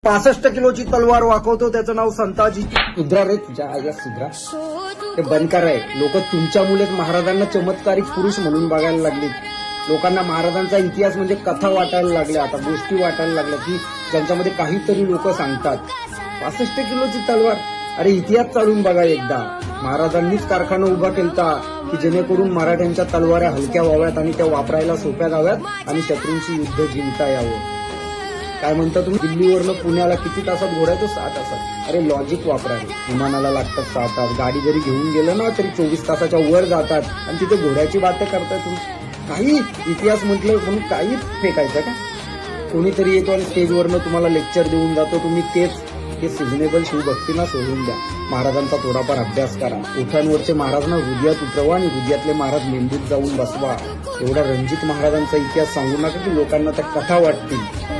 65 किलोची तलवार वाकवतो, त्याचं नाव संताजी. सुधरा रे तुझ्या आया, सुधरा. ते बंद कराय. लोक तुमच्यामुळेच महाराजांना चमत्कारिक पुरुष म्हणून बघायला लागले. लोकांना महाराजांचा इतिहास म्हणजे कथा वाटायला लागल्या, आता गोष्टी वाटायला लागल्या की ज्यांच्यामध्ये काहीतरी लोक सांगतात. 65 किलोची तलवार, अरे इतिहास चालून बघा एकदा. महाराजांनीच कारखाना उभा केलता की जेणेकरून मराठ्यांच्या तलवाऱ्या हलक्या व्हाव्यात आणि त्या वापरायला सोप्या जाव्यात आणि शत्रूंशी युद्ध जिंकता यावं. काय म्हणता तुम्ही? दिल्लीवरनं पुण्याला किती तासात घोडायचं? 6 तासात. अरे लॉजिक वापरा. विमानाला लागतात 6 तास, गाडी जरी घेऊन गेलं ना तरी 24 तासाच्या वर जातात आणि तिथे घोड्याची बात करताय तुम्ही. काही इतिहास म्हटलं म्हणून काही फेकायचं का? कोणीतरी येतो आणि स्टेजवरनं तुम्हाला लेक्चर देऊन जातो, तुम्ही तेच हे सिझनेबल शिवभक्तीला सोडून द्या. महाराजांचा थोडाफार अभ्यास करा. ओठांवरचे महाराजांना हृदयात उतरवा आणि हृदयातले महाराज मेंदूत जाऊन बसवा. एवढा रणजित महाराजांचा इतिहास सांगू नका की लोकांना त्या कथा वाटतील.